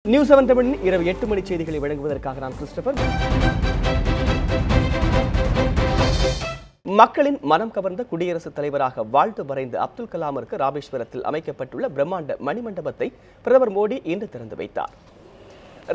News 7 தமிழின் இரவு 8 மணி செய்திகளை வழங்குவதற்காக நான் கிறிஸ்டோபர். மக்களின் மனம் கவர்ந்த குடியரசுத் தலைவராக வாழ்த்து வரைந்த அப்துல் கலாமிற்கு ராமேஸ்வரத்தில் அமைக்கப்பட்டுள்ள பிரம்மாண்ட மணிமண்டபத்தை பிரதமர் மோடி இன்று திறந்து வைத்தார்.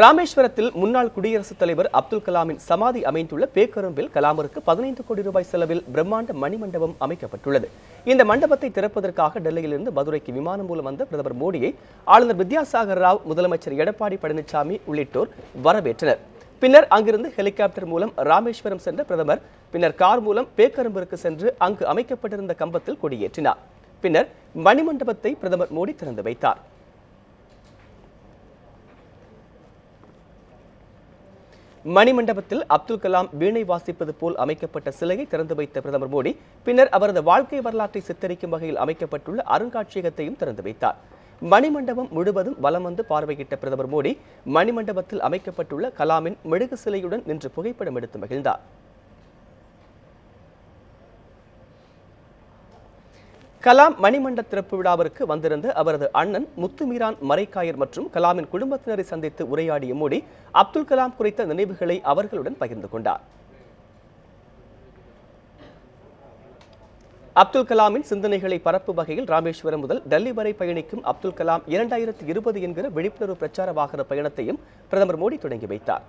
ராமேஸ்வரத்தில் முன்னாள் குடியரசுத் தலைவர் அப்துல் கலாமின் சமாதி அமைந்துள்ள பேக்கரும்பில் கலாமிற்கு 15 கோடி ரூபாய் செலவில் பிரம்மாண்ட மணிமண்டபம் அமைக்கப்பட்டுள்ளது. இந்த மண்டபத்தை திறப்பதற்காக டெல்லியிலிருந்து மதுரைக்கு விமானம் மூலம் வந்த பிரதமர் மோடியை ஆளுநர் வித்யாசாகர் ராவ், முதலமைச்சர் எடப்பாடி பழனிசாமி உள்ளிட்டோர் வரவேற்றனர். பின்னர் அங்கிருந்து ஹெலிகாப்டர் மூலம் ராமேஸ்வரம் சென்ற பிரதமர் பின்னர் கார் மூலம் பேக்கரும்பிற்கு சென்று அங்கு அமைக்கப்பட்டிருந்த கம்பத்தில் கொடியேற்றினார். பின்னர் மணிமண்டபத்தை பிரதமர் மோடி திறந்து வைத்தார். மணிமண்டபத்தில் அப்துல் கலாம் வீணை வாசிப்பது போல் அமைக்கப்பட்ட சிலையை திறந்து வைத்த பிரதமர் மோடி பின்னர் அவரது வாழ்க்கை வரலாற்றை சித்தரிக்கும் வகையில் அமைக்கப்பட்டுள்ள அருங்காட்சியகத்தையும் திறந்து வைத்தார். மணிமண்டபம் முழுவதும் வலம் வந்து பார்வையிட்ட பிரதமர் மோடி மணிமண்டபத்தில் அமைக்கப்பட்டுள்ள கலாமின் மெழுகு சிலையுடன் நின்று புகைப்படம் எடுத்து மகிழ்ந்தார். கலாம் மணிமண்ட திறப்பு விழாவிற்கு வந்திருந்த அவரது அண்ணன் முத்துமீரான் மரைக்காயர் மற்றும் கலாமின் குடும்பத்தினரை சந்தித்து உரையாடிய மோடி அப்துல் கலாம் குறித்த நினைவுகளை அவர்களுடன் பகிர்ந்து கொண்டார். அப்துல் கலாமின் சிந்தனைகளை பரப்பும் வகையில் ராமேஸ்வரம் முதல் டெல்லி வரை பயணிக்கும் அப்துல் கலாம் 2020 என்கிற விழிப்புணர்வு பிரச்சார வாகன பயணத்தையும் பிரதமர் மோடி தொடங்கி வைத்தார்.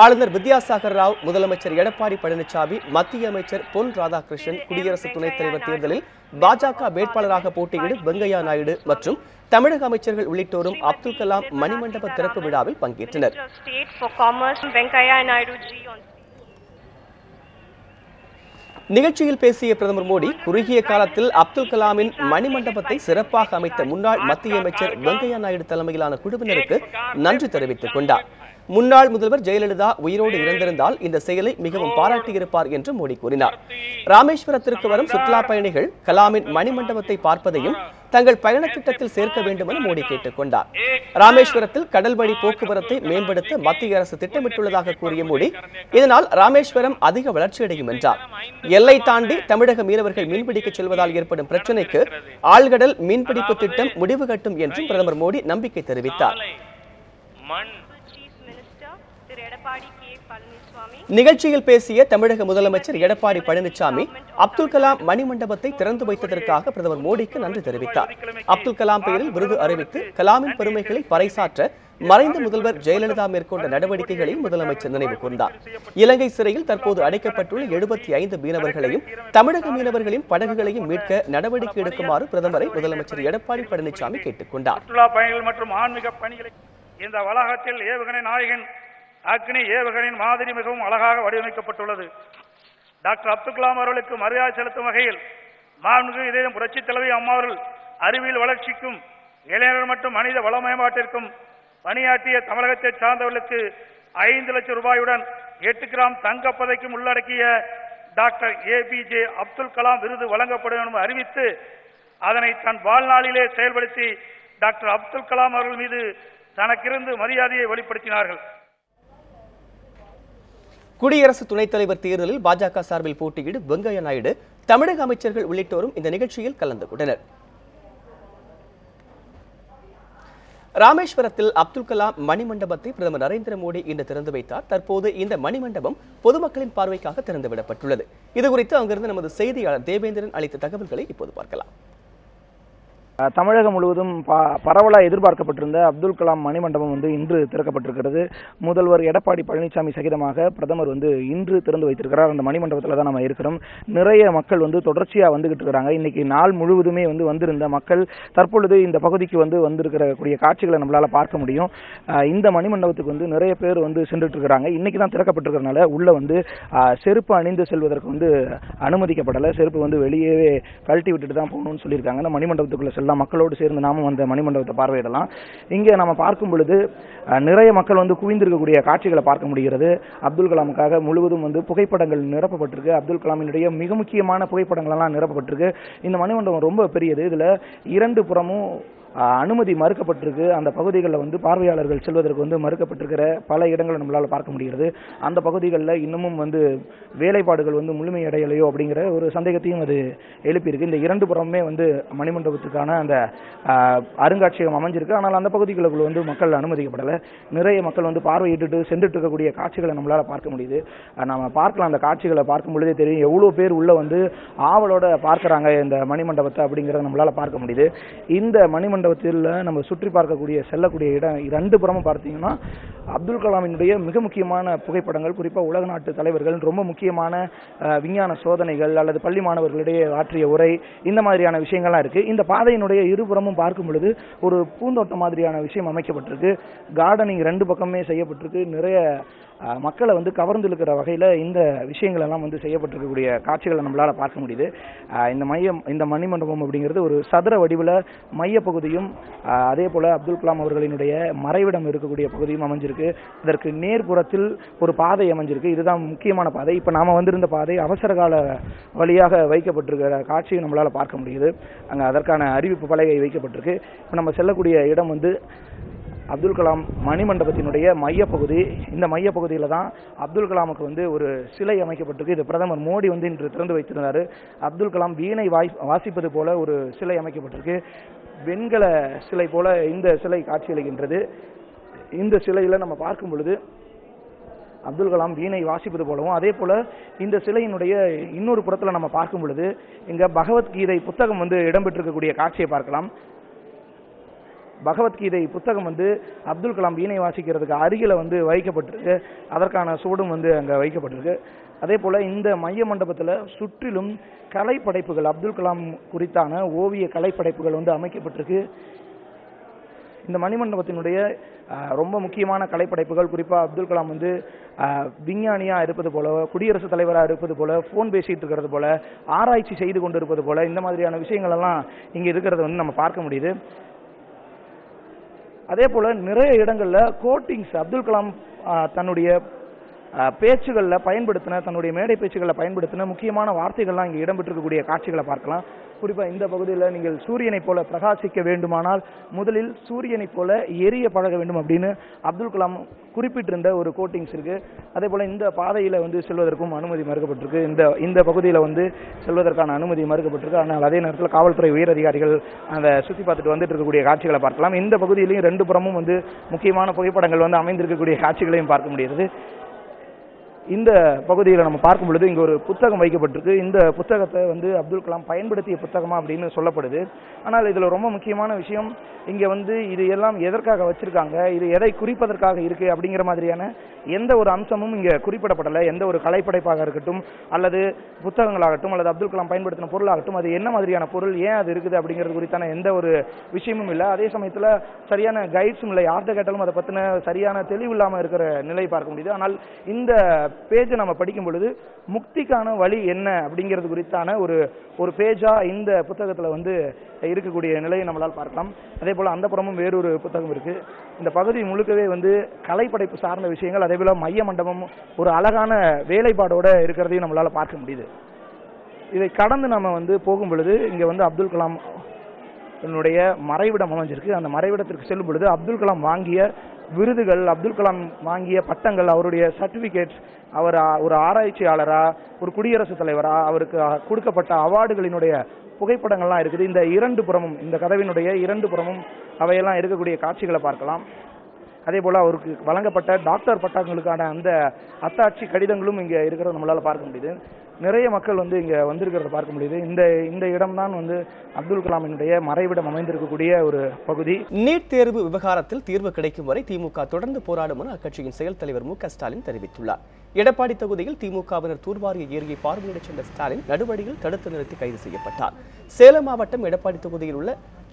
ஆளுநர் வித்யாசாகர் ராவ், முதலமைச்சர் எடப்பாடி பழனிசாமி, மத்திய அமைச்சர் பொன் ராதாகிருஷ்ணன், குடியரசு துணைத் தலைவர் தேர்தலில் பாஜக வேட்பாளராக போட்டியிடும் வெங்கையா நாயுடு மற்றும் தமிழக அமைச்சர்கள் உள்ளிட்டோரும் அப்துல் கலாம் மணிமண்டப திறப்பு விழாவில் பங்கேற்றனர். நிகழ்ச்சியில் பேசிய பிரதமர் மோடி குறுகிய காலத்தில் அப்துல் கலாமின் மணிமண்டபத்தை சிறப்பாக அமைத்த முன்னாள் மத்திய அமைச்சர் வெங்கையா நாயுடு தலைமையிலான குழுவினருக்கு நன்றி தெரிவித்துக் கொண்டார். முன்னாள் முதல்வர் ஜெயலலிதா உயிரோடு இறந்திருந்தால் இந்த செயலை மிகவும் பாராட்டியிருப்பார் என்று மோடி கூறினார். ராமேஸ்வரத்திற்கு வரும் சுற்றுலா பயணிகள் கலாமின் மணிமண்டபத்தை பார்ப்பதையும் தங்கள் பயண திட்டத்தில் சேர்க்க வேண்டும் என மோடி கேட்டுக் கொண்டார். ராமேஸ்வரத்தில் கடல் வழி போக்குவரத்தை மேம்படுத்த மத்திய அரசு திட்டமிட்டுள்ளதாக கூறிய மோடி இதனால் ராமேஸ்வரம் அதிக வளர்ச்சியடையும் என்றார். எல்லை தாண்டி தமிழக மீனவர்கள் மீன்பிடிக்க செல்வதால் ஏற்படும் பிரச்சினைக்கு ஆழ்கடல் மீன்பிடிப்பு திட்டம் முடிவு கட்டும் என்றும் பிரதமர் மோடி நம்பிக்கை தெரிவித்தார். நிகழ்ச்சியில் பேசிய தமிழக முதலமைச்சர் எடப்பாடி பழனிசாமி அப்துல் கலாம் மணிமண்டபத்தை திறந்து வைத்ததற்காக பிரதமர் மோடிக்கு நன்றி தெரிவித்தார். அப்துல் கலாம் பெயரில் விருது அறிவித்து கலாமின் பெருமைகளை பறைசாற்ற மறைந்த முதல்வர் ஜெயலலிதா மேற்கொண்ட நடவடிக்கைகளையும் முதலமைச்சர் நினைவு கூர்ந்தார். இலங்கை சிறையில் தற்போது அடைக்கப்பட்டுள்ள 75 மீனவர்களையும் தமிழக மீனவர்களின் படகுகளையும் மீட்க நடவடிக்கை எடுக்குமாறு பிரதமரை முதலமைச்சர் எடப்பாடி பழனிசாமி கேட்டுக் கொண்டார். சுற்றுலா பயணிகள் மற்றும் ஆன்மீக பணிகளை இந்த வளாகத்தில் ஏவுகணை நாயகன் அக்னி ஏவுகணையின் மாதிரி மிகவும் அழகாக வடிவமைக்கப்பட்டுள்ளது. டாக்டர் அப்துல் கலாம் அவர்களுக்கு மரியாதை செலுத்தும் வகையில் மாண்புமிகு இதயம் புரட்சித் தலைவி அம்மா அவர்கள் அறிவியல் வளர்ச்சிக்கும் இளைஞர்கள் மற்றும் மனித வள மேம்பாட்டிற்கும் பணியாற்றிய தமிழகத்தை சார்ந்தவர்களுக்கு 5 லட்சம் ரூபாயுடன் 8 கிராம் தங்கப்பதக்கம் உள்ளடக்கிய டாக்டர் APJ அப்துல் கலாம் விருது வழங்கப்படும் என அறிவித்து அதனை தன் வாழ்நாளிலே செயல்படுத்தி டாக்டர் அப்துல் கலாம் அவர்கள் மீது தனக்கிருந்து மரியாதையை வெளிப்படுத்தினார்கள். குடியரசு துணைத் தலைவர் தேர்தலில் பாஜக சார்பில் போட்டியிடும் வெங்கையா நாயுடு, தமிழக அமைச்சர்கள் உள்ளிட்டோரும் இந்த நிகழ்ச்சியில் கலந்து கொண்டனர். ராமேஸ்வரத்தில் அப்துல் கலாம் மணிமண்டபத்தை பிரதமர் நரேந்திர மோடி இன்று திறந்து வைத்தார். தற்போது இந்த மணிமண்டபம் பொதுமக்களின் பார்வைக்காக திறந்துவிடப்பட்டுள்ளது. இதுகுறித்து அங்கிருந்து நமது செய்தியாளர் தேவேந்திரன் அளித்த தகவல்களை இப்போது பார்க்கலாம். தமிழகம் முழுவதும் பரவலாக எதிர்பார்க்கப்பட்டிருந்த அப்துல் கலாம் மணிமண்டபம் இன்று திறக்கப்பட்டிருக்கிறது. முதல்வர் எடப்பாடி பழனிசாமி சகிதமாக பிரதமர் இன்று திறந்து வைத்திருக்கிறார். அந்த மணிமண்டபத்தில் தான் நம்ம இருக்கிறோம். நிறைய மக்கள் தொடர்ச்சியாக வந்துகிட்டு இருக்கிறாங்க. இன்னைக்கு நாள் முழுவதுமே வந்திருந்த மக்கள் தற்பொழுது இந்த பகுதிக்கு வந்திருக்கக்கூடிய காட்சிகளை நம்மளால பார்க்க முடியும். இந்த மணிமண்டபத்துக்கு நிறைய பேர் சென்றுட்டு இருக்கிறாங்க. இன்னைக்கு தான் திறக்கப்பட்டிருக்கிறதுனால உள்ள செருப்பு அணிந்து செல்வதற்கு அனுமதிக்கப்படலை. செருப்பு வெளியே கழட்டி விட்டுட்டு தான் போகணும்னு சொல்லியிருக்காங்க. அந்த மணிமண்டபத்துக்குள்ள மக்களோடு சேர்ந்து நாமும் அந்த மணிமண்டபத்தை பார்வையிடலாம். இங்கே நம்ம பார்க்கும் பொழுது நிறைய மக்கள் குவிந்திருக்கக்கூடிய காட்சிகளை பார்க்க முடிகிறது. அப்துல் கலாமுக்காக முழுவதும் புகைப்படங்கள் நிரப்பப்பட்டிருக்கு. அப்துல் கலாமினுடைய மிக முக்கியமான புகைப்படங்கள் எல்லாம் நிரப்பப்பட்டிருக்கு. இந்த மணிமண்டபம் ரொம்ப பெரியது. இதுல 2 புறமும் அனுமதி மறுக்கப்பட்டிருக்கு. அந்த பகுதிகளில் வந்து பார்வையாளர்கள் செல்வதற்கு வந்து மறுக்கப்பட்டிருக்கிற பல இடங்களை நம்மளால் பார்க்க முடிகிறது. அந்த பகுதிகளில் இன்னமும் வந்து வேலைப்பாடுகள் வந்து முழுமையடையலையோ அப்படிங்கிற ஒரு சந்தேகத்தையும் அது எழுப்பியிருக்கு. இந்த இரண்டு புறமே வந்து மணிமண்டபத்துக்கான அந்த அருங்காட்சியகம் அமைஞ்சிருக்கு. ஆனால் அந்த பகுதிகளுக்குள்ள வந்து மக்கள் அனுமதிக்கப்படலை. நிறைய மக்கள் வந்து பார்வையிட்டு சென்றுட்டு இருக்கக்கூடிய காட்சிகளை நம்மளால் பார்க்க முடியுது. நம்ம பார்க்கலாம், அந்த காட்சிகளை பார்க்கும் பொழுதே தெரியும் எவ்வளோ பேர் உள்ள வந்து ஆவலோட பார்க்குறாங்க இந்த மணிமண்டபத்தை அப்படிங்கிறத நம்மளால் பார்க்க முடியுது. இந்த மணிமண்டபத்தில் நம்ம சுற்றி பார்க்கக்கூடிய செல்லக்கூடிய இடம் இரண்டு புறமும் பார்த்தீங்கன்னா அப்துல் கலாமினுடைய மிக முக்கியமான புகைப்படங்கள், குறிப்பாக உலக நாட்டு தலைவர்கள், ரொம்ப முக்கியமான விஞ்ஞான சோதனைகள் அல்லது பள்ளி மாணவர்களிடையே ஆற்றிய உரை, இந்த மாதிரியான விஷயங்கள்லாம் இருக்குது. இந்த பாதையினுடைய இருபுறமும் பார்க்கும் பொழுது ஒரு பூந்தோட்டம் மாதிரியான விஷயம் அமைக்கப்பட்டிருக்கு. கார்டனிங் ரெண்டு பக்கமே செய்யப்பட்டிருக்கு. நிறைய மக்களை வந்து கவர்ந்து இருக்கிற வகையில் இந்த விஷயங்கள் எல்லாம் வந்து செய்யப்பட்டிருக்கக்கூடிய காட்சிகளை நம்மளால் பார்க்க முடியுது. இந்த மணிமண்டபம் அப்படிங்கிறது ஒரு சதுர வடிவில் மையப்பகுதியும் அதே போல் அப்துல் கலாம் அவர்களினுடைய மறைவிடம் இருக்கக்கூடிய பகுதியும் அமைஞ்சிருக்கு. இதற்கு நேர்புறத்தில் ஒரு பாதை அமைஞ்சிருக்கு. இதுதான் முக்கியமான பாதை. இப்போ நாம் வந்திருந்த பாதை அவசர கால வழியாக வைக்கப்பட்டிருக்கிற காட்சியை நம்மளால் பார்க்க முடியுது. அங்கே அதற்கான அறிவிப்பு பலகை வைக்கப்பட்டிருக்கு. இப்போ நம்ம செல்லக்கூடிய இடம் வந்து அப்துல் கலாம் மணிமண்டபத்தினுடைய மையப்பகுதி. இந்த மையப்பகுதியில் தான் அப்துல் கலாமுக்கு வந்து ஒரு சிலை அமைக்கப்பட்டிருக்கு. இது பிரதமர் மோடி வந்து இன்று திறந்து வைத்திருந்தார். அப்துல் கலாம் வீணை வாசிப்பது போல ஒரு சிலை அமைக்கப்பட்டிருக்கு. வெண்கல சிலை போல இந்த சிலை காட்சியளிக்கின்றது. இந்த சிலையில் நம்ம பார்க்கும் பொழுது அப்துல் கலாம் வீணை வாசிப்பது போலவும், அதே போல இந்த சிலையினுடைய இன்னொரு புறத்தில் நம்ம பார்க்கும் பொழுது இங்கே பகவத்கீதை புத்தகம் வந்து இடம்பெற்றிருக்கக்கூடிய காட்சியை பார்க்கலாம். பகவத்கீதை புத்தகம் வந்து அப்துல் கலாம் வீணை வாசிக்கிறதுக்கு அருகில் வந்து வைக்கப்பட்டிருக்கு. அதற்கான சூடும் வந்து அங்கே வைக்கப்பட்டிருக்கு. அதே போல் இந்த மைய மண்டபத்தில் சுற்றிலும் கலைப்படைப்புகள், அப்துல் கலாம் குறித்தான ஓவிய கலைப்படைப்புகள் வந்து அமைக்கப்பட்டிருக்கு. இந்த மணிமண்டபத்தினுடைய ரொம்ப முக்கியமான கலைப்படைப்புகள், குறிப்பாக அப்துல் கலாம் வந்து விஞ்ஞானியாக இருப்பது போல, குடியரசுத் தலைவராக இருப்பது போல, ஃபோன் பேசிகிட்டு இருக்கிறது போல, ஆராய்ச்சி செய்து கொண்டு இருப்பது போல, இந்த மாதிரியான விஷயங்கள் எல்லாம் இங்கே இருக்கிறத வந்து நம்ம பார்க்க முடியுது. அதே போல் நிறைய இடங்களில் கோட்டிங்ஸ், அப்துல் கலாம் தன்னுடைய பேச்சுகளில் பயன்படுத்தின, தன்னுடைய மேடை பேச்சுகளில் பயன்படுத்தின முக்கியமான வார்த்தைகள்லாம் இங்கே இடம்பெற்றிருக்கக்கூடிய காட்சிகளை பார்க்கலாம். குறிப்பாக இந்த பகுதியில் நீங்கள் சூரியனை போல பிரகாசிக்க வேண்டுமானால் முதலில் சூரியனை போல எரிய பழக வேண்டும் அப்படின்னு அப்துல் கலாம் குறிப்பிட்டிருந்த ஒரு கோட்டிங்ஸ் இருக்குது. அதே போல் இந்த பாதையில் வந்து செல்வதற்கும் அனுமதி மறுக்கப்பட்டிருக்கு. இந்த பகுதியில் வந்து செல்வதற்கான அனுமதி மறுக்கப்பட்டிருக்கு. ஆனால் அதே நேரத்தில் காவல்துறை உயர் அதிகாரிகள் அந்த சுற்றி பார்த்துட்டு வந்துட்டு இருக்கக்கூடிய காட்சிகளை பார்க்கலாம். இந்த பகுதியிலையும் ரெண்டு புறமும் வந்து முக்கியமான புகைப்படங்கள் வந்து அமைந்திருக்கக்கூடிய காட்சிகளையும் பார்க்க முடிகிறது. இந்த பகுதியில் நம்ம பார்க்கும் பொழுது இங்கே ஒரு புத்தகம் வைக்கப்பட்டிருக்கு. இந்த புத்தகத்தை வந்து அப்துல் கலாம் பயன்படுத்திய புத்தகமா அப்படின்னு சொல்லப்படுது. ஆனால் இதில் ரொம்ப முக்கியமான விஷயம், இங்கே வந்து இது எல்லாம் எதற்காக வச்சிருக்காங்க, இது எதை குறிப்பதற்காக இருக்குது அப்படிங்கிற மாதிரியான எந்த ஒரு அம்சமும் இங்கே குறிப்பிடப்படலை. எந்த ஒரு கலைப்படைப்பாக இருக்கட்டும் அல்லது புத்தகங்களாகட்டும் அல்லது அப்துல் கலாம் பயன்படுத்தின பொருளாகட்டும், அது என்ன மாதிரியான பொருள், ஏன் அது இருக்குது அப்படிங்கிறது குறித்தான எந்த ஒரு விஷயமும் இல்லை. அதே சமயத்தில் சரியான கைட்ஸும் இல்லை. யார்கிட்ட கேட்டாலும் அதை பற்றின சரியான தெளிவு இல்லாமல் இருக்கிற நிலை பார்க்க முடியுது. ஆனால் இந்த பேஜை நம்ம படிக்கும் பொழுது முக்திக்கான வழி என்ன அப்படிங்கிறது குறித்தான ஒரு பேஜா இந்த புத்தகத்தில் வந்து இருக்கக்கூடிய நிலையை நம்மளால் பார்க்கலாம். அதே போல் அந்த புறமும் வேறொரு புத்தகம் இருக்குது. இந்த பகுதி முழுக்கவே வந்து கலைப்படைப்பு சார்ந்த விஷயங்கள், அதே போல் மைய மண்டபம் ஒரு அழகான வேலைப்பாடோடு இருக்கிறதையும் நம்மளால் பார்க்க முடியுது. இதை கடந்து நம்ம வந்து போகும் பொழுது இங்கே வந்து அப்துல் கலாம் என்னுடைய மறைவிடம் அமைஞ்சிருக்கு. அந்த மறைவிடத்திற்கு செல்லும் பொழுது அப்துல் கலாம் வாங்கிய விருதுகள், அப்துல் கலாம் வாங்கிய பட்டங்கள், அவருடைய சர்டிஃபிகேட்ஸ், அவர் ஒரு ஆராய்ச்சியாளரா, ஒரு குடியரசுத் தலைவரா, அவருக்கு கொடுக்கப்பட்ட அவார்டுகளினுடைய புகைப்படங்கள்லாம் இருக்குது. இந்த இரண்டு புறமும், இந்த கதவினுடைய இரண்டு புறமும் அவையெல்லாம் இருக்கக்கூடிய காட்சிகளை பார்க்கலாம். அதே போல் அவருக்கு வழங்கப்பட்ட டாக்டர் பட்டங்களுக்கான அந்த அத்தாட்சி கடிதங்களும் இங்கே இருக்கிறத நம்மளால் பார்க்க முடியுது. நிறைய மக்கள் வந்து இங்கே வந்திருக்கிறத பார்க்க முடியுது. இந்த இடம்தான் வந்து அப்துல் கலாமினுடைய மறைவிடம் அமைந்திருக்கக்கூடிய ஒரு பகுதி. நீட் தேர்வு விவகாரத்தில் தீர்வு கிடைக்கும் வரை திமுக தொடர்ந்து போராடும் என அக்கட்சியின் செயல் தலைவர் மு.க. ஸ்டாலின் தெரிவித்துள்ளார். எடப்பாடி தொகுதியில் திமுகவினர் தூர்வாரிய ஏரியை பார்வையிடச் சென்ற ஸ்டாலின் நடுவழியில் தடுத்து நிறுத்தி கைது செய்யப்பட்டார். சேலம் மாவட்டம் எடப்பாடி தொகுதியில் உள்ள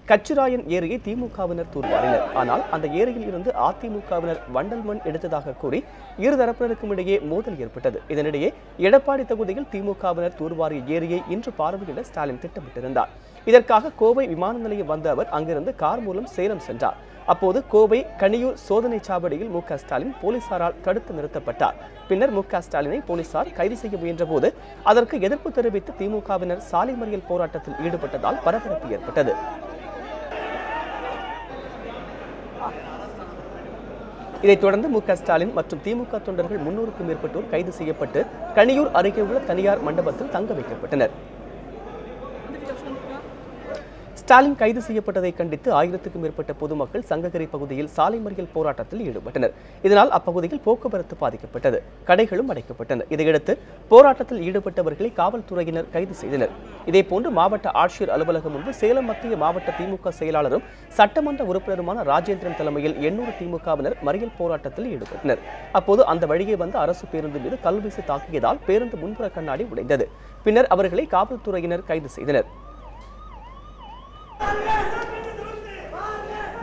கச்சிராயன் ஏரியை திமுகவினர் தூர்வாரினர். ஆனால் அந்த ஏரியில் இருந்து அதிமுகவினர் வண்டல் மண் எடுத்ததாக கூறி இருதரப்பினருக்கும் இடையே மோதல் ஏற்பட்டது. இதனிடையே எடப்பாடி தொகுதியில் திமுகவினர் தூர்வாரிய ஏரியை இன்று பார்வையிட ஸ்டாலின் திட்டமிட்டிருந்தார். இதற்காக கோவை விமான நிலையம் வந்த அவர் அங்கிருந்து கார் மூலம் சேலம் சென்றார். அப்போது கோவை கனியூர் சோதனை சாவடியில் மு.க. ஸ்டாலின் போலீசாரால் தடுத்து நிறுத்தப்பட்டார். பின்னர் மு.க. ஸ்டாலினை போலீசார் கைது செய்ய முயன்ற போது அதற்கு எதிர்ப்பு தெரிவித்து திமுகவினர் சாலை மறியல் போராட்டத்தில் ஈடுபட்டதால் பரபரப்பு ஏற்பட்டது. இதைத் தொடர்ந்து மு.க.ஸ்டாலின் மற்றும் திமுக தொண்டர்கள் 300க்கும் மேற்பட்டோர் கைது செய்யப்பட்டு கனியூர் அருகே உள்ள தனியார் மண்டபத்தில் தங்க வைக்கப்பட்டனர். ஸ்டாலின் கைது செய்யப்பட்டதை கண்டித்து 1000க்கும் மேற்பட்ட பொதுமக்கள் சங்ககிரி பகுதியில் சாலை மறியல் போராட்டத்தில் ஈடுபட்டனர். இதனால் அப்பகுதியில் போக்குவரத்து பாதிக்கப்பட்டது, கடைகளும் அடைக்கப்பட்டன. இதையடுத்து போராட்டத்தில் ஈடுபட்டவர்களை காவல்துறையினர் கைது செய்தனர். இதேபோன்று மாவட்ட ஆட்சியர் அலுவலகம் முன்பு சேலம் மத்திய மாவட்ட திமுக செயலாளரும் சட்டமன்ற உறுப்பினருமான ராஜேந்திரன் தலைமையில் 800 திமுகவினர் மறியல் போராட்டத்தில் ஈடுபட்டனர். அப்போது அந்த வழியே வந்த அரசு பேருந்து மீது கல்வீசி தாக்கியதால் பேருந்து முன்புற கண்ணாடி உடைந்தது. பின்னர் அவர்களை காவல்துறையினர் கைது செய்தனர்.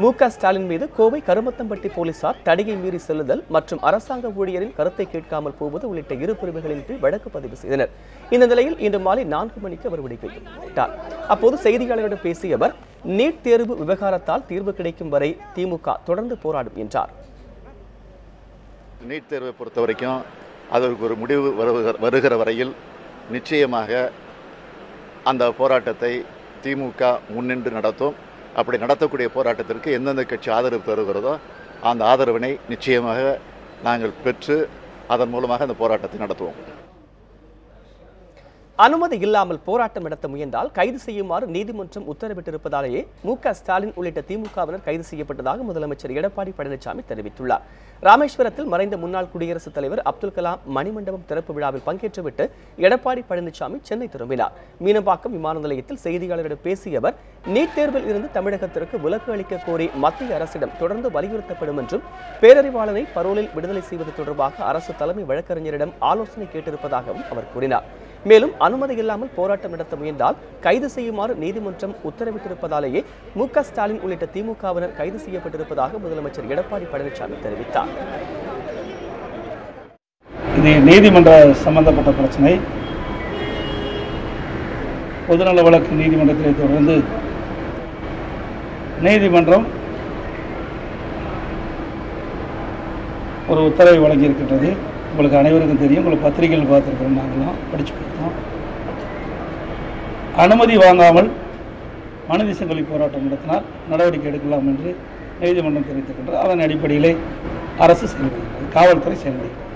மு.க.ஸ்டாலின் மீது கோவை கருமத்தம்பட்டி போலீசார் தடையை மீறி செல்லுதல் மற்றும் அரசாங்க ஊழியரின் கருத்தை கேட்காமல் போவது உள்ளிட்ட 2 பிரிவுகளின் கீழ் வழக்கு பதிவு செய்தனர். இந்த நிலையில் இன்று மாலை 4 மணிக்கு அவர் விடுவிக்கப்பட்டார். அப்போது செய்தியாளர்களிடம் பேசிய அவர், நீட் தேர்வு விவகாரத்தால் தீர்வு கிடைக்கும் வரை திமுக தொடர்ந்து போராடும் என்றார். நீட் தேர்வை பொறுத்த வரைக்கும் அதற்கு ஒரு முடிவு வருகிற வரையில் நிச்சயமாக அந்த போராட்டத்தை திமுக முன்னின்று நடத்தும். அப்படி நடத்தக்கூடிய போராட்டத்திற்கு எந்தெந்த கட்சி ஆதரவு தருகிறதோ அந்த ஆதரவினை நிச்சயமாக நாங்கள் பெற்று அதன் மூலமாக அந்த போராட்டத்தை நடத்துவோம். அனுமதி இல்லாமல் போராட்டம் நடத்த முயன்றால் கைது செய்யுமாறு நீதிமன்றம் உத்தரவிட்டிருப்பதாலேயே மு.க.ஸ்டாலின் உள்ளிட்ட திமுகவினர் கைது செய்யப்பட்டதாக முதலமைச்சர் எடப்பாடி பழனிசாமி தெரிவித்துள்ளார். ராமேஸ்வரத்தில் மறைந்த முன்னாள் குடியரசுத் தலைவர் அப்துல் கலாம் மணிமண்டபம் திறப்பு விழாவில் பங்கேற்றுவிட்டு எடப்பாடி பழனிசாமி சென்னை திரும்பினார். மீனம்பாக்கம் விமான நிலையத்தில் செய்தியாளர்களிடம் பேசிய அவர், நீட் தேர்வில் இருந்து தமிழகத்திற்கு விலக்கு அளிக்க கோரி மத்திய அரசிடம் தொடர்ந்து வலியுறுத்தப்படும் என்றும் பேரறிவாளனை பரோலில் விடுதலை செய்வது தொடர்பாக அரசு தலைமை வழக்கறிஞரிடம் ஆலோசனை கேட்டிருப்பதாகவும் அவர் கூறினார். மேலும் அனுமதி இல்லாமல் போராட்டம் நடத்த முயன்றால் கைது செய்யுமாறு நீதிமன்றம் உத்தரவிட்டிருப்பதாலேயே மு.க.ஸ்டாலின் உள்ளிட்ட திமுகவினர் கைது செய்யப்பட்டிருப்பதாக முதலமைச்சர் எடப்பாடி பழனிசாமி தெரிவித்தார். இது நீதிமன்ற சம்பந்தப்பட்ட பிரச்சனை. பொதுநல வழக்கு நீதிமன்றத்தை தொடர்ந்து நீதிமன்றம் ஒரு உத்தரவை வழங்கியிருக்கின்றது. உங்களுக்கு அனைவருக்கும் தெரியும், உங்களுக்கு பத்திரிகைகள் பார்த்துருக்கிறோம், நாங்களாம் படித்து பார்த்தோம். அனுமதி வாங்காமல் மனித சங்கிலி போராட்டம் நடத்தினால் நடவடிக்கை எடுக்கலாம் என்று நீதிமன்றம் தெரிவித்திருக்கின்றது. அதன் அடிப்படையிலே அரசு செயல்படுகிறது, காவல்துறை செயல்படுகிறது.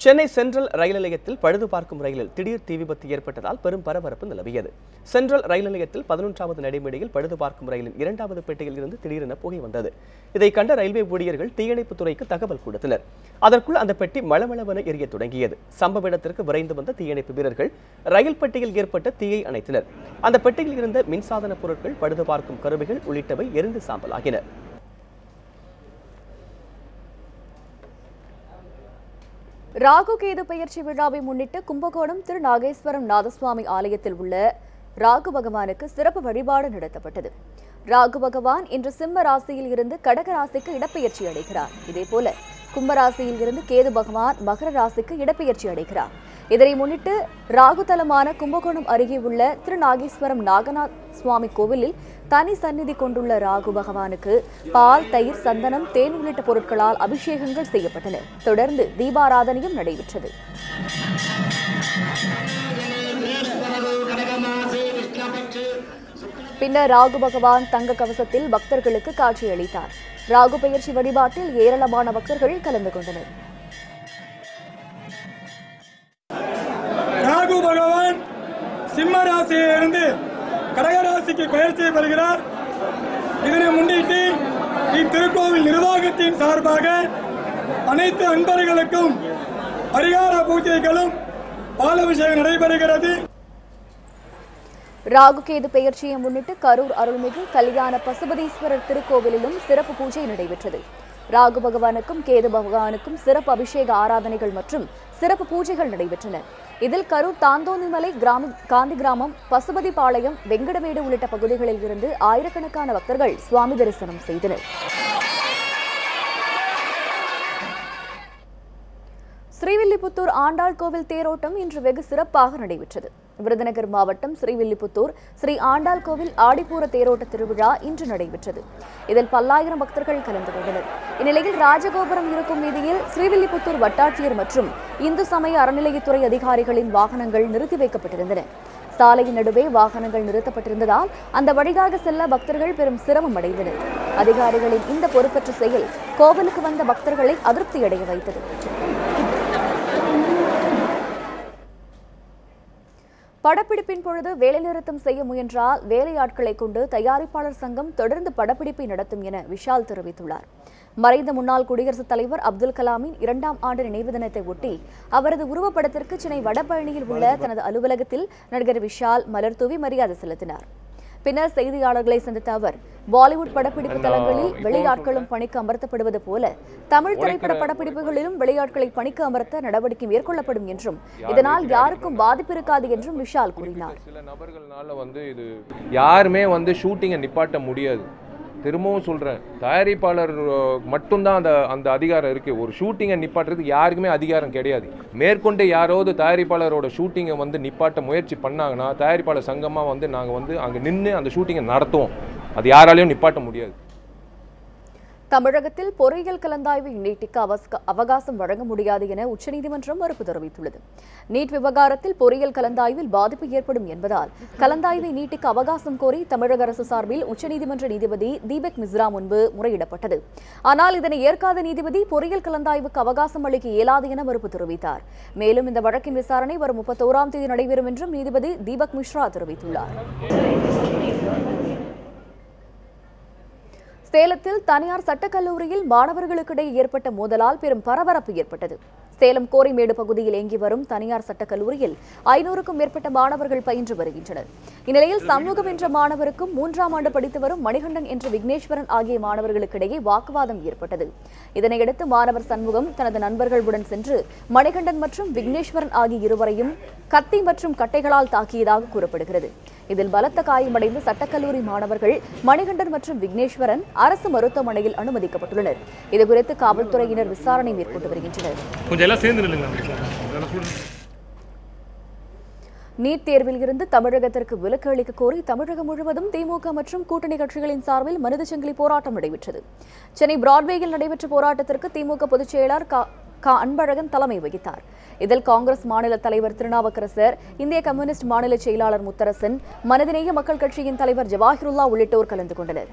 சென்னை சென்ட்ரல் ரயில் நிலையத்தில் பழுது பார்க்கும் ரயிலில் திடீர் தீ விபத்து ஏற்பட்டதால் பெரும் பரபரப்பு நிலவியது. சென்ட்ரல் ரயில் நிலையத்தில் 11வது நடைமேடையில் பழுது பார்க்கும் ரயிலின் 2வது பெட்டியில் இருந்து திடீரென புகை வந்தது. இதை கண்ட ரயில்வே ஊழியர்கள் தீயணைப்பு துறைக்கு தகவல் கொடுத்தனர். அதற்குள் அந்த பெட்டி மளமளவென எரிய தொடங்கியது. சம்பவ இடத்திற்கு விரைந்து வந்த தீயணைப்பு வீரர்கள் ரயில் பெட்டியில் ஏற்பட்ட தீயை அணைத்தனர். அந்த பெட்டியில் இருந்த மின்சாதன பொருட்கள், பழுது பார்க்கும் கருவிகள் உள்ளிட்டவை எரிந்து சாம்பலாகின. ராகு கேது பெயர்ச்சி விழாவை முன்னிட்டு கும்பகோணம் திரு நாகேஸ்வரம் நாதசுவாமி ஆலயத்தில் உள்ள ராகு பகவானுக்கு சிறப்பு வழிபாடு நடத்தப்பட்டது. ராகு பகவான் இன்று சிம்ம ராசியில் இருந்து கடக ராசிக்கு இடப்பெயர்ச்சி அடைகிறார். இதேபோல கும்பராசியில் இருந்து கேது பகவான் மகர ராசிக்கு இடப்பெயர்ச்சி அடைகிறார். இதனை முன்னிட்டு ராகு தலமான கும்பகோணம் அருகே உள்ள திரு நாகேஸ்வரம் நாகநாத் சுவாமி கோவிலில் தனி சந்நிதி கொண்டுள்ள ராகு பகவானுக்கு பால், தயிர், சந்தனம், தேன் உள்ளிட்ட பொருட்களால் அபிஷேகங்கள் செய்யப்பட்டன. தொடர்ந்து தீபாராதனையும் நடைபெற்றது. பின்னர் ராகு பகவான் தங்க கவசத்தில் பக்தர்களுக்கு காட்சியளித்தார். ராகு பெயர்ச்சி வழிபாட்டில் ஏராளமான பக்தர்கள் கலந்து கொண்டனர். ராகு பகவான் சிம்ம ராசியிலிருந்து கடகராசிக்கு பெயர்ச்சி பெறுகிறார். இதனை முன்னிட்டு இத்திருக்கோவில் நிர்வாகத்தின் சார்பாக அனைத்து அன்பர்களுக்கும் பரிகார பூஜைகளும் பாலாபிஷேகம் நடைபெறுகிறது. ராகு கேது பெயர்ச்சியை முன்னிட்டு கரூர் அருள்மிகு கல்யாண பசுபதீஸ்வரர் திருக்கோவிலிலும் சிறப்பு பூஜை நடைபெற்றது. ராகு பகவானுக்கும் கேது பகவானுக்கும் சிறப்பு அபிஷேக ஆராதனைகள் மற்றும் சிறப்பு பூஜைகள் நடைபெற்றன. இதில் கரூர் தாந்தோணிமலை காந்தி கிராமம், பசுபதிபாளையம், வெங்கடமேடு உள்ளிட்ட பகுதிகளில் இருந்து ஆயிரக்கணக்கான பக்தர்கள் சுவாமி தரிசனம் செய்தனர். ஸ்ரீவில்லிபுத்தூர் ஆண்டாள் கோவில் தேரோட்டம் இன்று வெகு சிறப்பாக நடைபெற்றது. விருதுநகர் மாவட்டம் ஸ்ரீவில்லிபுத்தூர் ஸ்ரீ ஆண்டாள் கோவில் ஆடிப்பூர தேரோட்ட திருவிழா இன்று நடைபெற்றது. இதில் பல்லாயிரம் பக்தர்கள் கலந்து கொண்டனர். இந்நிலையில் ராஜகோபுரம் இருக்கும் வீதியில் ஸ்ரீவில்லிபுத்தூர் வட்டாட்சியர் மற்றும் இந்து சமய அறநிலையத்துறை அதிகாரிகளின் வாகனங்கள் நிறுத்தி வைக்கப்பட்டிருந்தன. சாலையின் நடுவே வாகனங்கள் நிறுத்தப்பட்டிருந்ததால் அந்த வழியாக செல்ல பக்தர்கள் பெரும் சிரமம் அடைந்தனர். அதிகாரிகளின் இந்த பொறுப்பற்ற செயல் கோவிலுக்கு வந்த பக்தர்களை அதிருப்தியடைய வைத்தது. படப்பிடிப்பின் பொழுது வேலைநிறுத்தம் செய்ய முயன்றால் வேலையாட்களை கொண்டு தயாரிப்பாளர் சங்கம் தொடர்ந்து படப்பிடிப்பை நடத்தும் என விஷால் தெரிவித்துள்ளார். மறைந்த முன்னாள் குடியரசுத் தலைவர் அப்துல் கலாமின் 2ஆம் ஆண்டு நினைவு தினத்தை ஒட்டி அவரது உருவப்படத்திற்கு சென்னை வடபழனியில் உள்ள தனது அலுவலகத்தில் நடிகர் விஷால் மலர் தூவி மரியாதை செலுத்தினார். பின்னர் செய்தியாளர்களை சந்தித்த அவர், பாலிவுட் படப்பிடிப்பு தளங்களில் வெளியாட்களும் பணிக்கு அமர்த்தப்படுவது போல தமிழ் திரைப்பட படப்பிடிப்புகளிலும் வெளியாட்களை பணிக்கு அமர்த்த நடவடிக்கை மேற்கொள்ளப்படும் என்றும் இதனால் யாருக்கும் பாதிப்பு இருக்காது என்றும் விஷால் கூறினார். சில நபர்களால இது யாருமே ஷூட்டிங்கை நிப்பாட்ட முடியாது. திரும்பவும் சொல்கிறேன், தயாரிப்பாளர் மட்டும்தான் அந்த அதிகாரம் இருக்குது. ஒரு ஷூட்டிங்கை நிப்பாட்டுறதுக்கு யாருக்குமே அதிகாரம் கிடையாது. மேற்கொண்டு யாராவது தயாரிப்பாளரோட ஷூட்டிங்கை நிப்பாட்ட முயற்சி பண்ணாங்கன்னா தயாரிப்பாளர் சங்கமாக நாங்கள் அங்கே நின்று அந்த ஷூட்டிங்கை நடத்துவோம். அது யாராலையும் நிப்பாட்ட முடியாது. தமிழகத்தில் பொறியியல் கலந்தாய்வை நீட்டிக்க அவகாசம் வழங்க முடியாது என உச்சநீதிமன்றம் மறுப்பு தெரிவித்துள்ளது. நீட் விவகாரத்தில் பொறியியல் கலந்தாய்வில் பாதிப்பு ஏற்படும் என்பதால் கலந்தாய்வை நீட்டிக்க அவகாசம் கோரி தமிழக அரசு சார்பில் உச்சநீதிமன்ற நீதிபதி தீபக் மிஸ்ரா முன்பு முறையிடப்பட்டது. ஆனால் இதனை ஏற்காத நீதிபதி பொறியியல் கலந்தாய்வுக்கு அவகாசம் அளிக்க இயலாது என மறுப்பு தெரிவித்தார். மேலும் இந்த வழக்கின் விசாரணை வரும் 31ஆம் தேதி நடைபெறும் என்றும் நீதிபதி தீபக் மிஸ்ரா தெரிவித்துள்ளார். சேலத்தில் தனியார் சட்டக்கல்லூரியில் மாணவர்களுக்கிடையே ஏற்பட்ட மோதலால் பெரும் பரபரப்பு ஏற்பட்டது. சேலம் கோரிமேடு பகுதியில் இயங்கி வரும் தனியார் சட்டக்கல்லூரியில் 500க்கும் மேற்பட்ட மாணவர்கள் பயின்று வருகின்றனர். இந்நிலையில் சண்முகம் என்ற மாணவருக்கும் 3ஆம் ஆண்டு படித்து வரும் மணிகண்டன் என்ற விக்னேஸ்வரன் ஆகிய மாணவர்களுக்கிடையே வாக்குவாதம் ஏற்பட்டது. இதனையடுத்து மாணவர் சண்முகம் தனது நண்பர்களுடன் சென்று மணிகண்டன் மற்றும் விக்னேஸ்வரன் ஆகிய இருவரையும் கத்தி மற்றும் கட்டைகளால் தாக்கியதாக கூறப்படுகிறது. இதில் பலத்த காயமடைந்த சட்டக்கல்லூரி மாணவர்கள் மணிகண்டன் மற்றும் விக்னேஸ்வரன் அரசு மருத்துவமனையில் அனுமதிக்கப்பட்டுள்ளனர். இதுகுறித்து காவல்துறையினர் விசாரணை மேற்கொண்டு வருகின்றனர். நீட் தேர்வில் இருந்து தமிழகத்திற்கு விலக்கு அளிக்க கோரி தமிழகம் முழுவதும் திமுக மற்றும் கூட்டணி கட்சிகளின் சார்பில் மனித சங்கிலி போராட்டம் நடைபெற்றது. சென்னை பிராட்வேயில் நடைபெற்ற போராட்டத்திற்கு திமுக பொதுச் செயலாளர் அன்பழகன் தலைமை வகித்தார். இதில் காங்கிரஸ் மாநில தலைவர் திருநாவுக்கரசர், இந்திய கம்யூனிஸ்ட் மாநில செயலாளர் முத்தரசன், மனிதநேய மக்கள் கட்சியின் தலைவர் ஜவாஹிருல்லா உள்ளிட்டோர் கலந்து கொண்டனர்.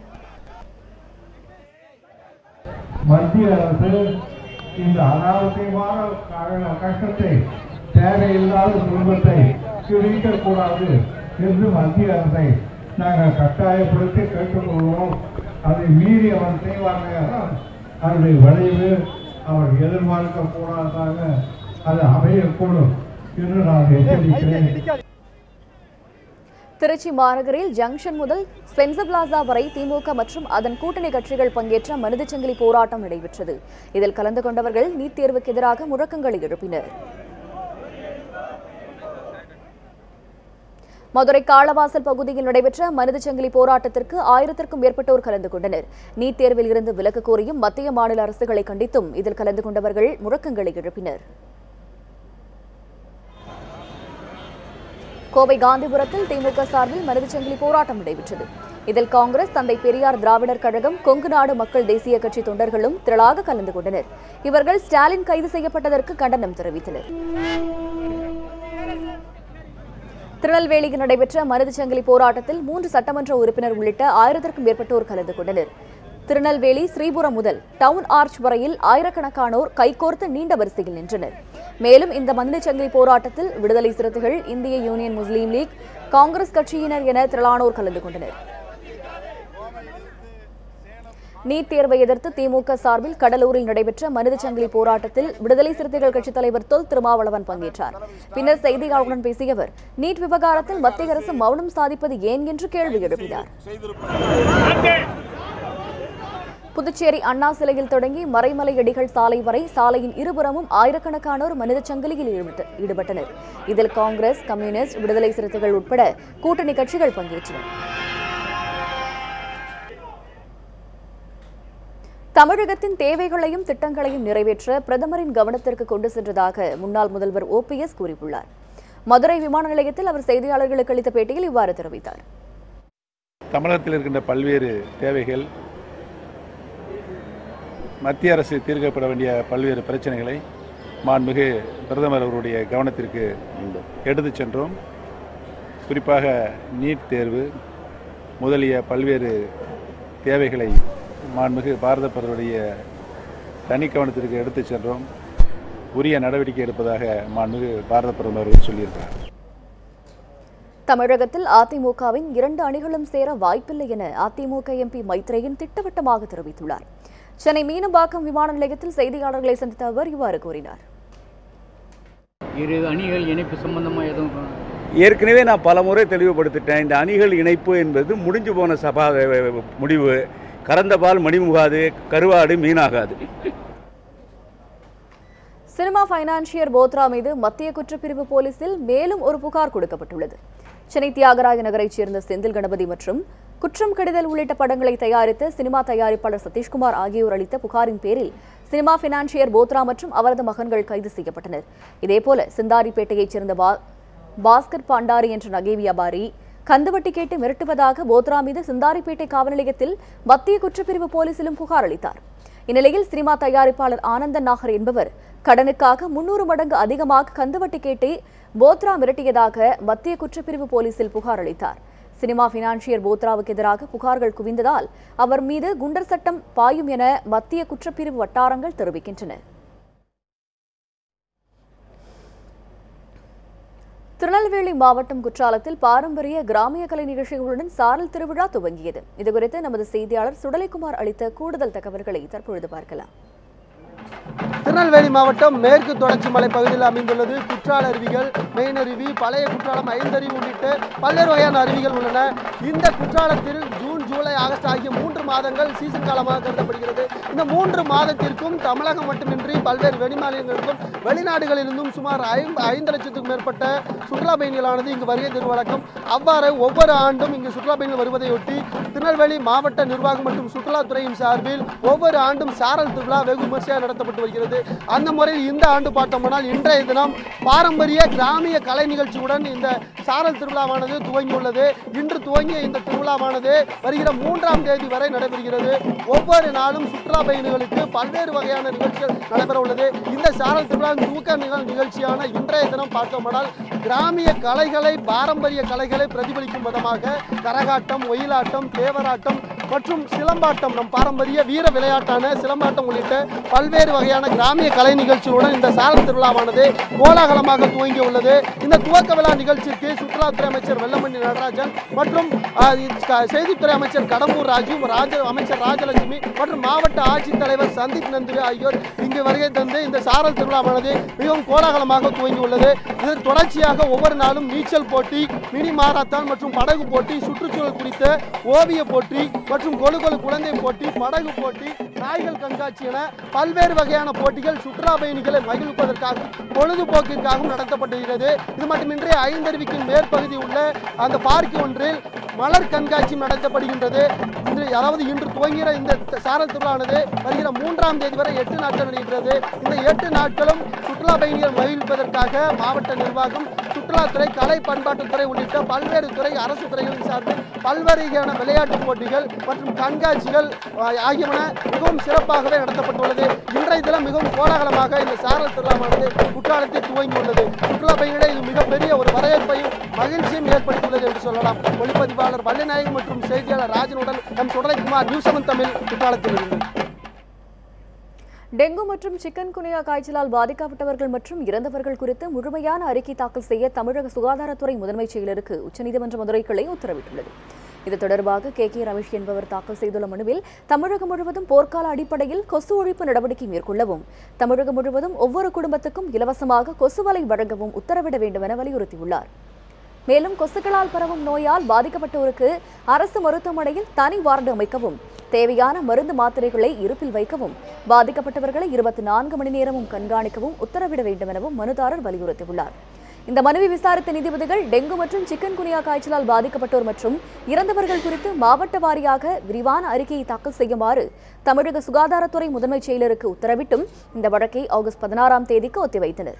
மத்திய அரசு இந்த அனாவசியமான கஷ்டத்தை, தேவையில்லாத துன்பத்தை கிடைக்கக்கூடாது என்று மத்திய அரசை நாங்கள் கட்டாயப்படுத்தி கேட்டுக்கொள்வோம். அதை மீறி அவர் செய்வாங்க, அதனுடைய விளைவு அவர் எதிர்பார்க்க கூடாதாக அது அமையக்கூடும் என்று நான் எச்சரிக்கிறேன். திருச்சி மாநகரில் ஜங்ஷன் முதல் ஸ்பென்சர் பிளாசா வரை திமுக மற்றும் அதன் கூட்டணி கட்சிகள் பங்கேற்ற மனித சங்கிலி போராட்டம் நடைபெற்றது. இதில் கலந்து கொண்டவர்கள் நீட் தேர்வுக்கு எதிராக முழக்கங்களை எழுப்பினர். மதுரை காளவாசல் பகுதியில் நடைபெற்ற மனித சங்கிலி போராட்டத்திற்கு 1000க்கும் மேற்பட்டோர் கலந்து கொண்டனர். நீட் தேர்வில் இருந்து விலக்கு கோரியும் மத்திய மாநில அரசுகளை கண்டித்தும் இதில் கலந்து கொண்டவர்கள் முழக்கங்களை எழுப்பினர். கோவை காந்திபுரத்தில் திமுக சார்பில் மனித சங்கிலி போராட்டம் நடைபெற்றது. இதில் காங்கிரஸ், தந்தை பெரியார் திராவிடர் கழகம், கொங்கு நாடு மக்கள் தேசிய கட்சி தொண்டர்களும் திரளாக கலந்து கொண்டனர். இவர்கள் ஸ்டாலின் கைது செய்யப்பட்டதற்கு கண்டனம் தெரிவித்தனர். திருநெல்வேலியில் நடைபெற்ற மனித சங்கிலி போராட்டத்தில் 3 சட்டமன்ற உறுப்பினர் உள்ளிட்ட 1000க்கும் மேற்பட்டோர் கலந்து கொண்டனர். திருநெல்வேலி ஸ்ரீபுரம் முதல் டவுன் ஆர்ச் வரையில் ஆயிரக்கணக்கானோர் கைகோர்த்து நீண்ட வரிசையில் நின்றனர். மேலும் இந்த மனித சங்கிலி போராட்டத்தில் விடுதலை சிறுத்தைகள், இந்திய யூனியன் முஸ்லீம் லீக், காங்கிரஸ் கட்சியினர் என திரளானோர் கலந்து கொண்டனர். நீட் தேர்வை எதிர்த்து திமுக சார்பில் கடலூரில் நடைபெற்ற மனித சங்கிலி போராட்டத்தில் விடுதலை சிறுத்தைகள் கட்சித் தலைவர் தொல் திருமாவளவன் பங்கேற்றார். பின்னர் செய்தியாளர்களுடன் பேசிய அவர், நீட் விவகாரத்தில் மத்திய அரசு மௌனம் சாதிப்பது ஏன் என்று கேள்வி எழுப்பினார். புதுச்சேரி அண்ணா சிலையில் தொடங்கி மறைமலை அடிகள் சாலை வரை சாலையின் இருபுறமும் ஆயிரக்கணக்கானோர் மனித சங்கிலியில் ஈடுபட்டனர். இதில் காங்கிரஸ், கம்யூனிஸ்ட், விடுதலை சிறுத்தைகள் உட்பட கூட்டணி கட்சிகள் பங்கேற்றன. தமிழகத்தின் தேவைகளையும் திட்டங்களையும் நிறைவேற்ற பிரதமரின் கவனத்திற்கு கொண்டு சென்றதாக முன்னாள் முதல்வர் OPS கூறியுள்ளார். மதுரை விமான நிலையத்தில் அவர் செய்தியாளர்களுக்கு அளித்த பேட்டியில் இவ்வாறு தெரிவித்தார். தமிழகத்தில் இருக்கின்ற பல்வேறு தேவைகள், மத்திய அரசு தீர்க்கப்பட வேண்டிய பல்வேறு பிரச்சனைகளை மாண்புமிகு பிரதமர் அவருடைய கவனத்திற்கு எடுத்துச் சென்றோம். குறிப்பாக நீட் தேர்வு முதலிய பல்வேறு தேவைகளை மாண்புமிகு பாரத பிரதமருடைய தனி கவனத்திற்கு எடுத்துச் சென்றோம். உரிய நடவடிக்கை எடுப்பதாக மாண்புமிகு பாரத பிரதமர் சொல்லியிருக்கிறார். தமிழகத்தில் அதிமுகவின் 2 அணிகளும் சேர வாய்ப்பில்லை என அதிமுக எம்பி மைத்ரேயன் திட்டவட்டமாக தெரிவித்துள்ளார். சென்னை மீனம்பாக்கம் விமான நிலையத்தில் செய்தியாளர்களை சந்தித்த அவர் இவ்வாறு கூறினார். 2 அணிகள் இணைப்பு சம்பந்தமா எதுவும் ஏற்கனவே நான் பல முறை தெளிவுபடுத்திட்டேன். இந்த அணிகள் இணைப்பு என்பது முடிஞ்சு போன சபா முடிவு. கறந்த பால் மணிமுகாது, கருவாடு மீனாகாது. சினிமா பைனான்சியர் போத்ரா மீது மத்திய குற்றப்பிரிவு போலீசில் மேலும் ஒரு புகார் கொடுக்கப்பட்டுள்ளது. சென்னை தியாகராய நகரைச் சேர்ந்த செந்தில் கணபதி மற்றும் குற்றம் கடிதல் உள்ளிட்ட படங்களை தயாரித்த சினிமா தயாரிப்பாளர் சதீஷ்குமார் ஆகியோர் அளித்த புகாரின் பேரில் சினிமா பைனான்சியர் போத்ரா மற்றும் அவரது மகன்கள் கைது செய்யப்பட்டனர். இதேபோல சிந்தாரிப்பேட்டையைச் சேர்ந்த பாஸ்கர் பாண்டாரி என்ற நகை வியாபாரி கந்துவட்டி கேட்டு மிரட்டுவதாக போத்ரா மீது சிந்தாரிப்பேட்டை காவல் நிலையத்தில் மத்திய குற்றப்பிரிவு போலீசிலும் புகார் அளித்தார். இந்நிலையில் சினிமா தயாரிப்பாளர் ஆனந்தன் நாகர் என்பவர் கடனுக்காக 300 மடங்கு அதிகமாக கந்துவட்டி கேட்டு போத்ரா மிரட்டியதாக மத்திய குற்றப்பிரிவு போலீசில் புகார் அளித்தார். சினிமா பைனான்சியர் போத்ராவுக்கு எதிராக புகார்கள் குவிந்ததால் அவர் மீது குண்டர் சட்டம் பாயும் என மத்திய குற்றப்பிரிவு வட்டாரங்கள் தெரிவிக்கின்றன. திருநெல்வேலி மாவட்டம் குற்றாலத்தில் பாரம்பரிய கிராமிய கலை நிகழ்ச்சிகளுடன் சாரல் திருவிழா துவங்கியது. இதுகுறித்து நமது செய்தியாளர் சுடலைக்குமார் அளித்த கூடுதல் தகவல்களை தற்பொழுது பார்க்கலாம். திருநெல்வேலி மாவட்டம் மேற்கு தொடர்ச்சி மலை பகுதியில் அமைந்துள்ளது. குற்றால அருவிகள், மெயினருவி, பழைய குற்றாலம், ஐந்தருவி உள்ளிட்ட பல்வேறு வகையான அருவிகள் உள்ளன. இந்த குற்றாலத்தில் ஜூன், ஜூலை, ஆகஸ்ட் ஆகிய 3 மாதங்கள் சீசன் காலமாக கருதப்படுகிறது. இந்த 3 மாதத்திற்கும் தமிழகம் மட்டுமின்றி பல்வேறு வெளிமாநிலங்களுக்கும் வெளிநாடுகளிலிருந்தும் சுமார் 5 லட்சத்துக்கும் மேற்பட்ட சுற்றுலா பயணிகளானது இங்கு வருகை தரும் வழக்கம். அவ்வாறு ஒவ்வொரு ஆண்டும் இங்கு சுற்றுலா பயணிகள் வருவதையொட்டி திருநெல்வேலி மாவட்ட நிர்வாகம் மற்றும் சுற்றுலாத்துறையின் சார்பில் ஒவ்வொரு ஆண்டும் சாரல் திருவிழா வெகு விமர்சையாக நடத்தப்பட்டு வருகிறது. அந்த முறையில் இந்த ஆண்டு பார்த்தோம்னால் இன்றைய தினம் பாரம்பரிய கிராமிய கலை நிகழ்ச்சியுடன் இந்த சாரல் திருவிழாவானது துவங்கியுள்ளது. இன்று துவங்கிய இந்த திருவிழாவானது வருகிற 3ஆம் தேதி வரை நடைபெறுகிறது. ஒவ்வொரு நாளும் சுற்றுலா பயணிகளுக்கு பல்வேறு வகையான நிகழ்ச்சிகள் நடைபெற உள்ளது. இந்த சாரல் திருவிழாவின் துவக்க நிகழ்ச்சியான இன்றைய தினம் பார்த்தோம்னால் கிராமிய கலைகளை, பாரம்பரிய கலைகளை பிரதிபலிக்கும் விதமாக கரகாட்டம், ஒயிலாட்டம், தேவராட்டம் மற்றும் சிலம்பாட்டம், நம் பாரம்பரிய வீர விளையாட்டான சிலம்பாட்டம் உள்ளிட்ட பல்வேறு வகையான கிராமிய கலை நிகழ்ச்சிகளுடன் இந்த சாரல் திருவிழாவானது கோலாகலமாக துவங்கியுள்ளது. இந்த துவக்க விழா நிகழ்ச்சிக்கு சுற்றுலாத்துறை அமைச்சர் வெல்லமண்டி நடராஜன் மற்றும் செய்தித்துறை அமைச்சர் கடம்பூர் ராஜு, அமைச்சர் ராஜலட்சுமி மற்றும் மாவட்ட ஆட்சித்தலைவர் சந்தீப் நந்திரி ஆகியோர் இங்கு வருகை தந்து இந்த சாரல் திருவிழாவானது மிகவும் கோலாகலமாக துவங்கியுள்ளது. இதன் தொடர்ச்சியாக ஒவ்வொரு நாளும் நீச்சல் போட்டி, மினி மாரத்தான் மற்றும் படகு போட்டி, சுற்றுச்சூழல் குறித்த ஓவிய போட்டி மற்றும் கொழு குழந்தை போட்டி, படகு போட்டி, நாய்கள் கண்காட்சி என பல்வேறு வகையான போட்டிகள் சுற்றுலா பயணிகளை மகிழ்விப்பதற்காகவும் பொழுதுபோக்கிற்காகவும் நடத்தப்படுகிறது. இது மட்டுமின்றி ஐந்தருவிக்கு மேற்பகுதி உள்ள அந்த பார்க் ஒன்றில் மலர் கண்காட்சியும் நடத்தப்படுகின்றது. இன்று துவங்குகிற இந்த சாரல் திருவிழானது வருகிற 3ஆம் தேதி வரை 8 நாட்கள் நடைபெறுகிறது. இந்த 8 நாட்களும் சுற்றுலா பயணிகள் மகிழ்விப்பதற்காக மாவட்ட நிர்வாகம், சுற்றுலாத்துறை, கலை பண்பாட்டுத்துறை உள்ளிட்ட பல்வேறு துறை, அரசு துறைகளின் சார்பில் பல்வேறு வகையான விளையாட்டுப் போட்டிகள் மற்றும் கண்காட்சிகள் ஆகியன மிகவும் சிறப்பாகவே நடத்தப்பட்டுள்ளது. இன்றைய தினம் மிகவும் கோலாகலமாக இந்த சாரல் திருவிழாவானது குற்றாலத்தில் துவங்கியுள்ளது. சுற்றுலா பயணிகளை இது மிகப்பெரிய ஒரு வரவேற்பையும் மகிழ்ச்சியும் ஏற்படுத்தியுள்ளது என்று சொல்லலாம். ஒளிப்பதிவாளர் வள்ளிநாயகம் மற்றும் செய்தியாளர் ராஜனுடன் எம் சுடலைக்குமார், நியூஸ் 7 தமிழ், குற்றாலத்தில் இருந்து. டெங்கு மற்றும் சிக்கன் குனியா காய்ச்சலால் பாதிக்கப்பட்டவர்கள் மற்றும் இறந்தவர்கள் குறித்து முழுமையான அறிக்கை தாக்கல் செய்ய தமிழக சுகாதாரத்துறை முதன்மைச் செயலருக்கு உச்சநீதிமன்ற மதுரை கிளை உத்தரவிட்டுள்ளது. இது தொடர்பாக கே ரமேஷ் என்பவர் தாக்கல் செய்துள்ள மனுவில் தமிழகம் முழுவதும் போர்க்கால அடிப்படையில் கொசு ஒழிப்பு நடவடிக்கை மேற்கொள்ளவும், தமிழகம் முழுவதும் ஒவ்வொரு குடும்பத்துக்கும் இலவசமாக கொசு வலை வழங்கவும் உத்தரவிட வேண்டும் என வலியுறுத்தியுள்ளார். மேலும் கொசுக்களால் பரவும் நோயால் பாதிக்கப்பட்டோருக்கு அரசு மருத்துவமனையில் தனி வார்டு அமைக்கவும், தேவையான மருந்து மாத்திரைகளை இருப்பில் வைக்கவும், பாதிக்கப்பட்டவர்களை 24 மணி நேரமும் கண்காணிக்கவும் உத்தரவிட வேண்டும் எனவும் மனுதாரர் வலியுறுத்தியுள்ளார். இந்த மனுவை விசாரித்த நீதிபதிகள் டெங்கு மற்றும் சிக்கன் குனியா காய்ச்சலால் பாதிக்கப்பட்டோர் மற்றும் இறந்தவர்கள் குறித்து மாவட்ட வாரியாக விரிவான அறிக்கையை தாக்கல் செய்யுமாறு தமிழக சுகாதாரத்துறை முதன்மைச் செயலருக்கு உத்தரவிட்டும் இந்த வழக்கை ஆகஸ்ட் 16ஆம் தேதிக்கு ஒத்திவைத்தனர்.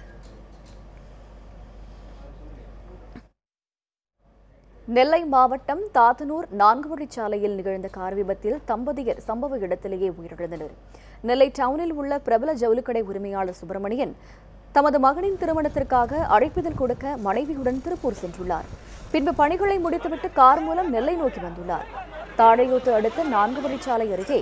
நெல்லை மாவட்டம் தாத்தனூர் 4 வழிச்சாலையில் நிகழ்ந்த கார் விபத்தில் தம்பதியர் சம்பவ இடத்திலேயே உயிரிழந்தனர். நெல்லை டவுனில் உள்ள பிரபல ஜவுளிக்கடை உரிமையாளர் சுப்பிரமணியன் தமது மகனின் திருமணத்திற்காக அழைப்பிதழ் கொடுக்க மனைவியுடன் திருப்பூர் சென்றுள்ளார். பின்பு பணிகளை முடித்துவிட்டு கார் மூலம் நெல்லை நோக்கி வந்துள்ளார். தாழையூத்து அடுத்த 4 வழிச்சாலை அருகே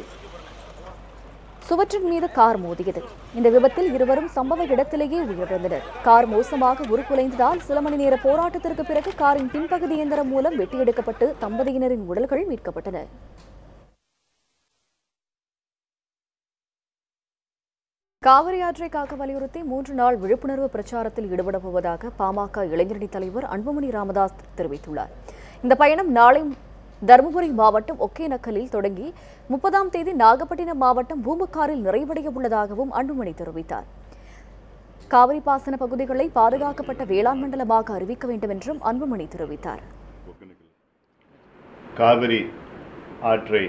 சுவற்றின் மீது கார் மோதியது. இந்த விபத்தில் இருவரும் சம்பவ இடத்திலேயே உயிரிழந்தனர். கார் மோசமாக உருக்குலைந்ததால் சில மணி நேர போராட்டத்திற்கு பிறகு காரின் பின்பகுதி இயந்திரம் மூலம் வெட்டியெடுக்கப்பட்டு தம்பதியினரின் உடல்கள் மீட்கப்பட்டன. காவிரி ஆற்றை காக்க வலியுறுத்தி 3 நாள் விழிப்புணர்வு பிரச்சாரத்தில் ஈடுபட போவதாக பாமக இளைஞரணி தலைவர் அன்புமணி ராமதாஸ் தெரிவித்துள்ளார். இந்த பயணம் நாளை தருமபுரி மாவட்டம் ஒகேனக்கலில் தொடங்கி 30ஆம் தேதி நாகப்பட்டினம் மாவட்டம் பூம்புகாரில் நிறைவடைய உள்ளதாகவும் அன்புமணி தெரிவித்தார். காவிரி பாசன பகுதிகளை பாதுகாக்கப்பட்ட வேளாண் மண்டலமாக அறிவிக்க வேண்டும் என்றும் அன்புமணி தெரிவித்தார். காவிரி ஆற்றை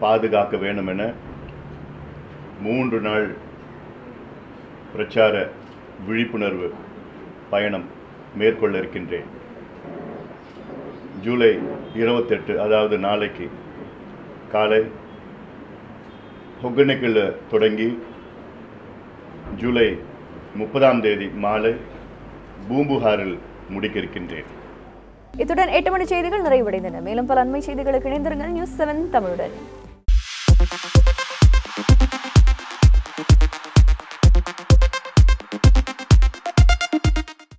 பாதுகாக்க வேண்டும் என 3 நாள் பிரச்சார விழிப்புணர்வு பயணம் மேற்கொள்ள இருக்கின்றேன். ஜூலை 28 அதாவது நாளைக்கு காலை ஒகேனக்கல்ல தொடங்கி ஜூலை 30ஆம் தேதி மாலை பூம்புகாரில் முடிக்க இருக்கின்றேன். இத்துடன் 8 மணி செய்திகள் நிறைவடைந்தன. மேலும் பல அண்மை செய்திகளுக்கு இணைந்திருங்கள் நியூஸ் 7 தமிழுடன்.